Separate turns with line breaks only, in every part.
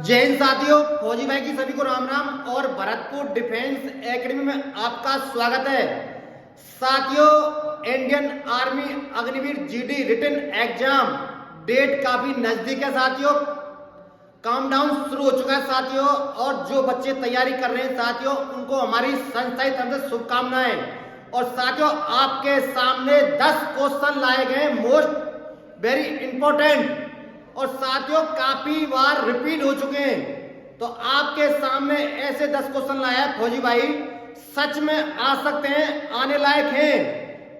जय हिंद साथियों, फौजी भाई की सभी को राम राम और भरतपुर डिफेंस एकेडमी में आपका स्वागत है। साथियों, Indian army Agniveer GD written exam date काफी नजदीक है साथियों। काउंटडाउन शुरू हो चुका है साथियों, और जो बच्चे तैयारी कर रहे हैं साथियों, उनको हमारी संस्था की तरफ से शुभकामनाएं। और साथियों, आपके सामने 10 क्वेश्चन लाए गए, मोस्ट वेरी इंपॉर्टेंट, और साथियों काफी बार रिपीट हो चुके हैं। तो आपके सामने ऐसे 10 क्वेश्चन लाया है फौजी भाई, सच में आ सकते हैं, आने लायक हैं।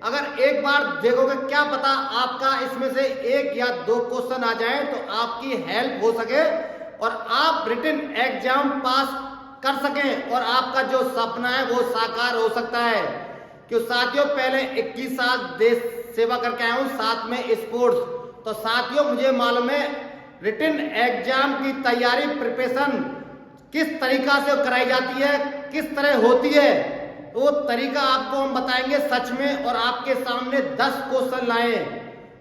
अगर एक बार देखोगे, क्या पता आपका इसमें से 1 या 2 क्वेश्चन आ जाए तो आपकी हेल्प हो सके और आप रिटन एग्जाम पास कर सकें और आपका जो सपना है वो साकार हो सकता है। क्यों साथियों, पहले 21 साल देश सेवा करके आया हूं, साथ में स्पोर्ट्स। तो साथियों, मुझे मालूम है रिटन एग्जाम की तैयारी प्रिपरेशन किस तरीका से कराई जाती है, किस तरह होती है, वो तरीका आपको हम बताएंगे सच में। और आपके सामने 10 क्वेश्चन लाए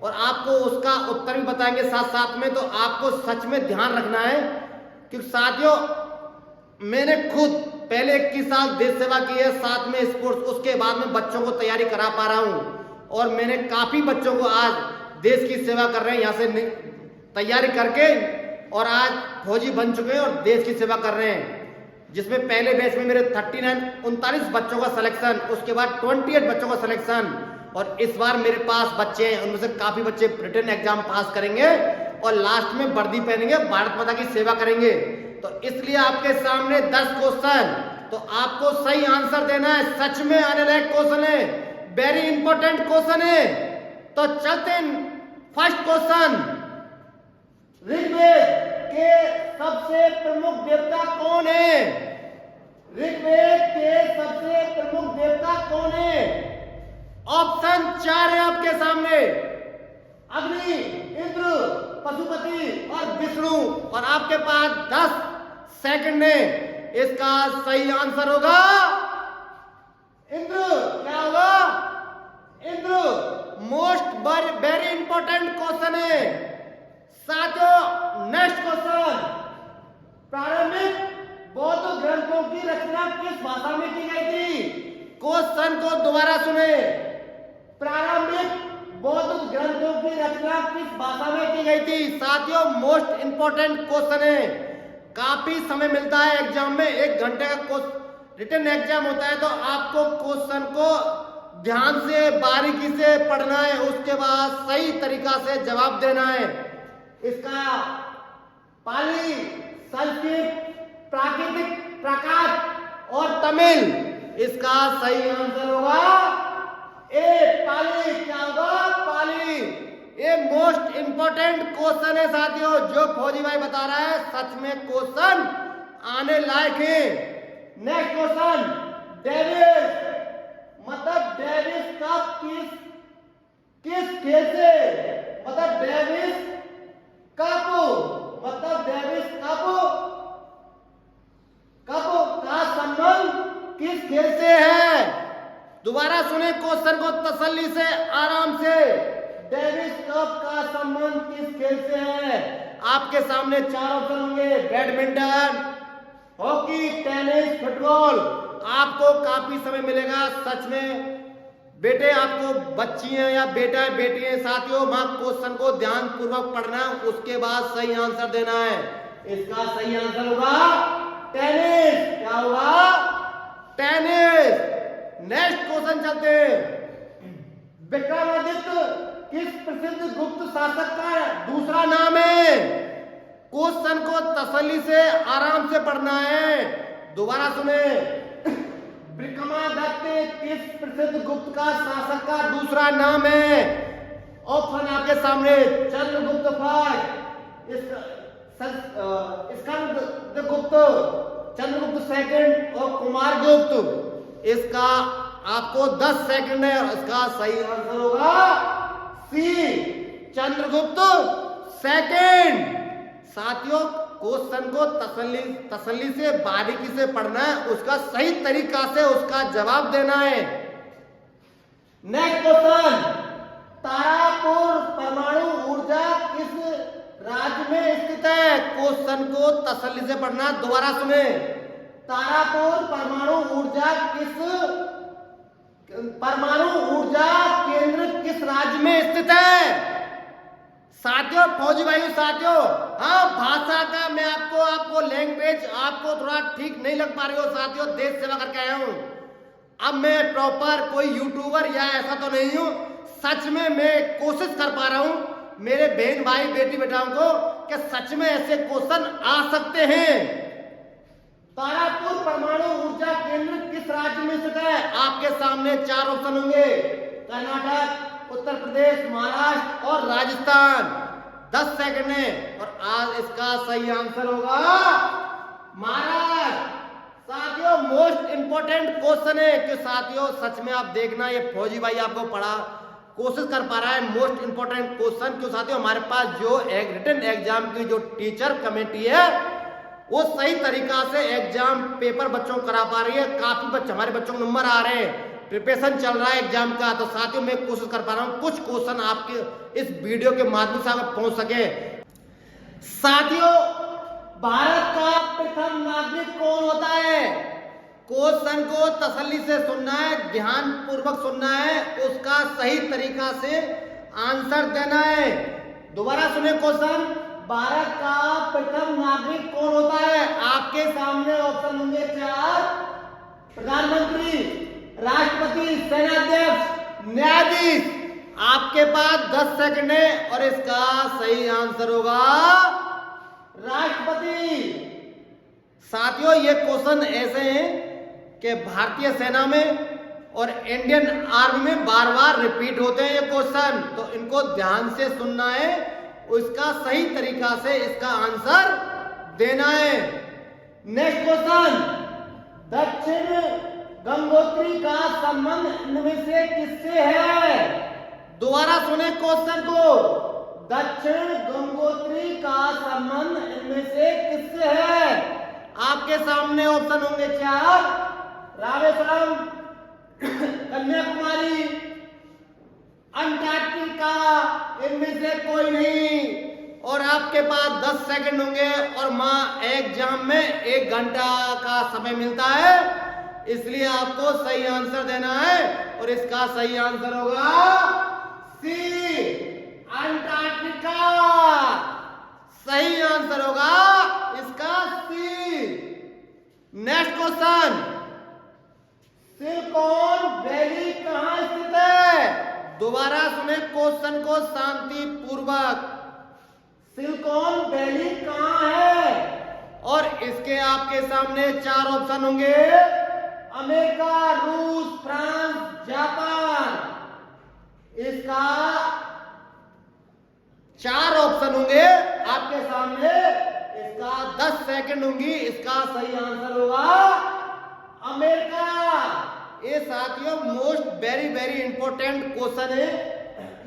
और आपको उसका उत्तर भी बताएंगे साथ साथ में। तो आपको सच में ध्यान रखना है, क्योंकि साथियों मैंने खुद पहले 21 साल देश सेवा की है, साथ में स्पोर्ट्स, उसके बाद में बच्चों को तैयारी करा पा रहा हूं। और मैंने काफी बच्चों को आज देश की सेवा कर रहे हैं, यहाँ से तैयारी करके, और आज फौजी बन चुके हैं और देश की सेवा कर रहे हैं। जिसमें पहले बैच में मेरे 39 बच्चों का सिलेक्शन, उसके बाद 28 बच्चों का सिलेक्शन, और इस बार मेरे पास बच्चे हैं, उनमें से काफी बच्चे रिटन एग्जाम पास करेंगे और लास्ट में वर्दी पहनेंगे, भारत माता की सेवा करेंगे। तो इसलिए आपके सामने 10 क्वेश्चन, तो आपको सही आंसर देना है। सच में आने लायक क्वेश्चन है, वेरी इंपॉर्टेंट क्वेश्चन है। तो चलते हैं फर्स्ट क्वेश्चन, ऋग्वेद के सबसे प्रमुख देवता कौन है? ऋग्वेद के सबसे प्रमुख देवता कौन है? ऑप्शन 4 है आपके सामने, अग्नि, इंद्र, पशुपति और विष्णु। और आपके पास 10 सेकंड है। इसका सही आंसर होगा इंद्र। क्या होगा? Indra. Most very important question है साथियों। नेक्स्ट क्वेश्चन, प्रारंभिक बौद्ध ग्रंथों की रचना किस भाषा में की गई थी? क्वेश्चन को दोबारा सुने, प्रारंभिक बौद्ध ग्रंथों की रचना किस भाषा में की गई थी? साथियों मोस्ट इंपॉर्टेंट क्वेश्चन है, काफी समय मिलता है एग्जाम में, 1 घंटे का रिटन एग्जाम होता है। तो आपको क्वेश्चन को ध्यान से बारीकी से पढ़ना है, उसके बाद सही तरीका से जवाब देना है। इसका पाली, संस्कृत, प्राकृतिक, प्रकाश और तमिल। इसका सही आंसर होगा ए, पाली। क्या होगा? पाली। ये मोस्ट इंपॉर्टेंट क्वेश्चन है साथियों, जो फौजी भाई बता रहा है, सच में क्वेश्चन आने लायक है। नेक्स्ट क्वेश्चन, डेविस मतलब डेविस कप किस खेल से, मतलब डेविस कप मतलब डेविस कप का संबंध किस खेल से है? दोबारा सुने क्वेश्चन को तसल्ली से, आराम से। डेविस कप का संबंध किस खेल से है? आपके सामने 4 ऑप्शन होंगे, बैडमिंटन, हॉकी, टेनिस, फुटबॉल। आपको काफी समय मिलेगा सच में बेटे, आपको बच्ची हैं या बेटा है, बेटी है साथियों, वहां क्वेश्चन को ध्यान पूर्वक पढ़ना, उसके बाद सही आंसर देना है। इसका सही आंसर होगा टेनिस। क्या होगा? टेनिस। नेक्स्ट क्वेश्चन चलते हैं, विक्रमादित्य किस प्रसिद्ध गुप्त शासक का दूसरा नाम है? क्वेश्चन को तसल्ली से, आराम से पढ़ना है। दोबारा सुने, विक्रमादित्य किस प्रसिद्ध गुप्त का शासक का दूसरा नाम है? ऑप्शन आपके सामने, चंद्रगुप्त फर्स्ट, स्कंदगुप्त, चंद्रगुप्त सेकंड और कुमारगुप्त। इसका आपको 10 सेकंड है, इसका सही आंसर होगा सी, चंद्रगुप्त सेकंड। साथियों क्वेश्चन को तसल्ली से, बारीकी से पढ़ना है, उसका सही तरीका से उसका जवाब देना है। नेक्स्ट क्वेश्चन, तारापुर परमाणु ऊर्जा किस राज्य में स्थित है? क्वेश्चन को तसल्ली से पढ़ना, दोबारा सुने। तारापुर परमाणु ऊर्जा केंद्र किस राज्य में स्थित है? साथियों, फौजी भाइयों साथियों, हाँ, भाषा का मैं आपको लैंग्वेज आपको थोड़ा ठीक नहीं लग पा रही हो साथियों, देश सेवा करके आया हूं। अब मैं प्रॉपर कोई यूट्यूबर या ऐसा तो नहीं हूं, सच में मैं कोशिश कर पा रहा हूं मेरे बहन भाई बेटी बेटाओं को कि सच में ऐसे क्वेश्चन आ सकते हैं। तारापुर परमाणु ऊर्जा केंद्र किस राज्य में स्थित है? आपके सामने 4 ऑप्शन होंगे, कर्नाटक, उत्तर प्रदेश, महाराष्ट्र और राजस्थान। 10 सेकंड है और आज इसका सही आंसर होगा महाराष्ट्र। साथियों, मोस्ट इंपोर्टेंट क्वेश्चन है कि साथियों सच में आप देखना, ये फौजी भाई आपको पढ़ा कोशिश कर पा रहा है, मोस्ट इंपोर्टेंट क्वेश्चन। क्यों साथियों, हमारे पास जो रिटन एग्जाम की जो टीचर कमेटी है वो सही तरीका से एग्जाम पेपर बच्चों को करा पा रही है। काफी बच्चे हमारे बच्चों को नंबर आ रहे हैं, प्रिपरेशन चल रहा है एग्जाम का। तो साथियों मैं कोशिश कर पा रहा हूं कुछ क्वेश्चन आपके इस वीडियो के माध्यम से आप पहुंच सके। साथियों, भारत का प्रथम नागरिक कौन होता है? क्वेश्चन को तसल्ली से सुनना है, ध्यान पूर्वक सुनना है, उसका सही तरीका से आंसर देना है। दोबारा सुने क्वेश्चन, भारत का प्रथम नागरिक कौन होता है? आपके सामने ऑप्शन होंगे 4, प्रधानमंत्री, राष्ट्रपति, सेनाध्यक्ष, न्यायाधीश। आपके पास 10 सेकंड है और इसका सही आंसर होगा राष्ट्रपति। साथियों, ये क्वेश्चन ऐसे हैं कि भारतीय सेना में और इंडियन आर्मी में बार बार रिपीट होते हैं ये क्वेश्चन, तो इनको ध्यान से सुनना है, उसका सही तरीका से इसका आंसर देना है। नेक्स्ट क्वेश्चन, दक्षिण गंगोत्री का संबंध इनमें से किससे है? दोबारा सुने क्वेश्चन को, दक्षिण गंगोत्री का संबंध इनमें से किससे है? आपके सामने ऑप्शन होंगे 4, रामेश्वरम, कन्याकुमारी, अंटार्कटिका, इनमें से कोई नहीं। और आपके पास 10 सेकंड होंगे और मां एग्जाम में 1 घंटा का समय मिलता है, इसलिए आपको सही आंसर देना है और इसका सही आंसर होगा सी, अंटार्कटिका। सही आंसर होगा इसका सी। नेक्स्ट क्वेश्चन, सिलिकॉन वैली कहां स्थित है? दोबारा सुने क्वेश्चन को शांति पूर्वक, सिलिकॉन वैली कहां है? और इसके आपके सामने 4 ऑप्शन होंगे, अमेरिका, रूस, फ्रांस, जापान। इसका 4 ऑप्शन होंगे आपके सामने, इसका 10 सेकंड होंगी, इसका सही आंसर होगा अमेरिका। ये साथियों most very very important question है,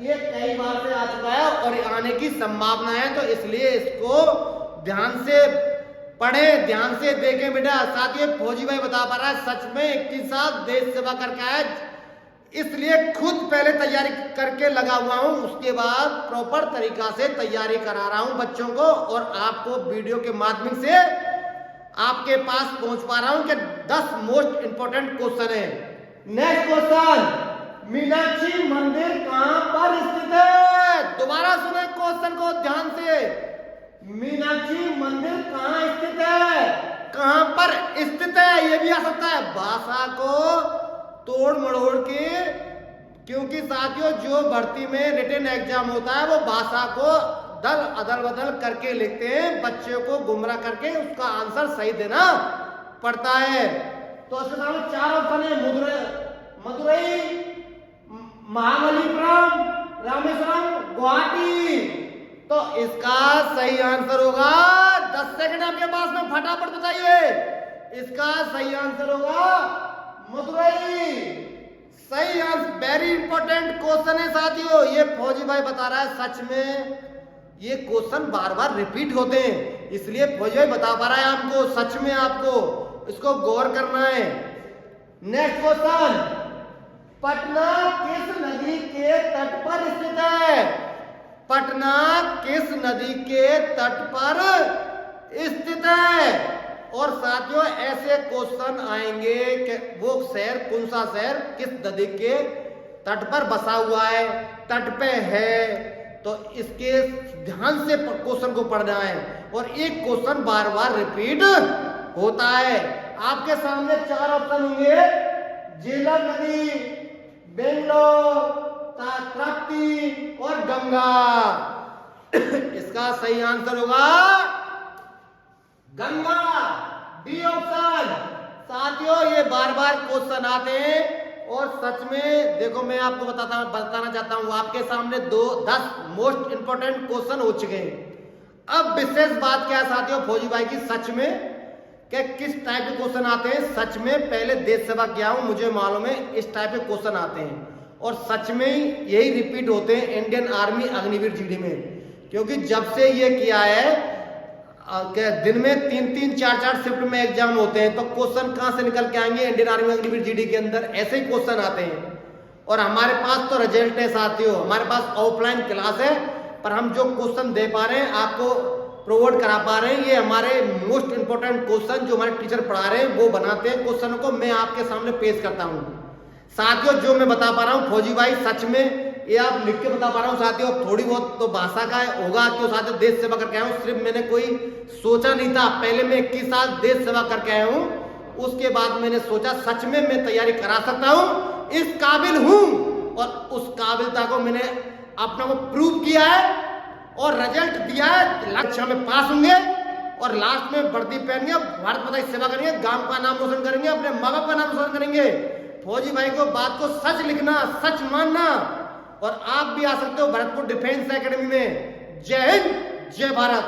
ये कई बार से आ चुका है और आने की संभावना है, तो इसलिए इसको ध्यान से पढ़े, ध्यान से देखें बेटा। साथियों फौजी भाई बता पा रहा है सच में 21 साल देश सेवा करके आया, इसलिए खुद पहले तैयारी करके लगा हुआ हूं, उसके बाद प्रॉपर तरीका से तैयारी करा रहा हूं बच्चों को और आपको वीडियो के माध्यम से आपके पास पहुंच पा रहा हूं कि 10 मोस्ट इंपोर्टेंट क्वेश्चन है। नेक्स्ट क्वेश्चन, मीनाक्षी मंदिर कहां पर स्थित है? दोबारा सुने क्वेश्चन को ध्यान से, मीनाक्षी मंदिर कहां स्थित है? कहां पर स्थित है ये भी आ सकता है, भाषा को तोड़ मड़ोड़ के, क्योंकि साथियों जो भर्ती में रिटन एग्जाम होता है वो भाषा को अदल बदल करके लिखते हैं, बच्चों को गुमराह करके उसका आंसर सही देना पड़ता है। तो इसके सामने 4 ऑप्शन है, मदुरई, महाबलीपुरम, रामेश्वरम, गुवाहाटी। तो इसका सही आंसर होगा, 10 सेकंड आपके पास में, फटाफट बताइए, इसका सही आंसर होगा मदुरई। सही आंसर, वेरी इंपॉर्टेंट क्वेश्चन है साथियों, ये फौजी भाई बता रहा है, सच में ये क्वेश्चन बार बार रिपीट होते हैं, इसलिए फौजी भाई बता पा रहा है आपको, सच में आपको इसको गौर करना है। नेक्स्ट क्वेश्चन, पटना किस नदी के तट पर स्थित है? पटना किस नदी के तट पर स्थित है? और साथियों ऐसे क्वेश्चन आएंगे कि वो शहर कौन सा शहर किस नदी के तट पर बसा हुआ है, तट पे है, तो इसके ध्यान से क्वेश्चन को पढ़ना है। और एक क्वेश्चन बार बार रिपीट होता है। आपके सामने 4 ऑप्शन होंगे, झेलम नदी, बेंगलोर, ताप्ती और गंगा। इसका सही आंसर होगा गंगा, डी ऑप्शन। साथियों ये बार बार क्वेश्चन आते हैं और सच में देखो मैं आपको बताना चाहता हूं, आपके सामने 10 मोस्ट इंपोर्टेंट क्वेश्चन हो चुके हैं। अब विशेष बात क्या है साथियों फौजी भाई की, सच में कि किस टाइप के क्वेश्चन आते हैं। सच में पहले देश सेवा किया हूं, मुझे मालूम है इस टाइप के क्वेश्चन आते हैं और सच में यही रिपीट होते हैं इंडियन आर्मी अग्निवीर जीडी में। क्योंकि जब से ये किया है दिन में 3-3, 4-4 शिफ्ट में एग्जाम होते हैं, तो क्वेश्चन कहां से निकल के आएंगे इंडियन आर्मी अग्निवीर जीडी के अंदर ऐसे ही क्वेश्चन आते हैं। और हमारे पास तो रिजल्ट है साथियों, हमारे पास ऑफलाइन क्लास है, पर हम जो क्वेश्चन दे पा रहे हैं आपको प्रोवाइड करा पा रहे हैं, ये हमारे मोस्ट इंपोर्टेंट क्वेश्चन जो हमारे टीचर पढ़ा रहे हैं वो बनाते हैं, क्वेश्चनों को मैं आपके सामने पेश करता हूं। साथियों जो मैं बता पा रहा हूं फौजी भाई सच में ये आप लिख के बता पा रहा हूं साथियों, थोड़ी बहुत तो भाषा का होगा क्यों साथियों देश सेवा करके आया हूं, सिर्फ मैंने कोई सोचा नहीं था। पहले मैं 21 साल देश सेवा करके आया हूं, उसके बाद मैंने सोचा सच में मैं तैयारी करा सकता हूं, इस काबिल हूं, और उस काबिलता को मैंने अपना को प्रूव किया है और रिजल्ट दिया है। लक्ष्य में पास होंगे और लास्ट में वर्दी पहनेंगे, भारत माता की सेवा करेंगे, गांव का नाम रोशन करेंगे, अपने माँ बाप का नाम रोशन करेंगे। फौजी भाई को बात को सच लिखना, सच मानना, और आप भी आ सकते हो भरतपुर डिफेंस एकेडमी में। जय हिंद, जय भारत।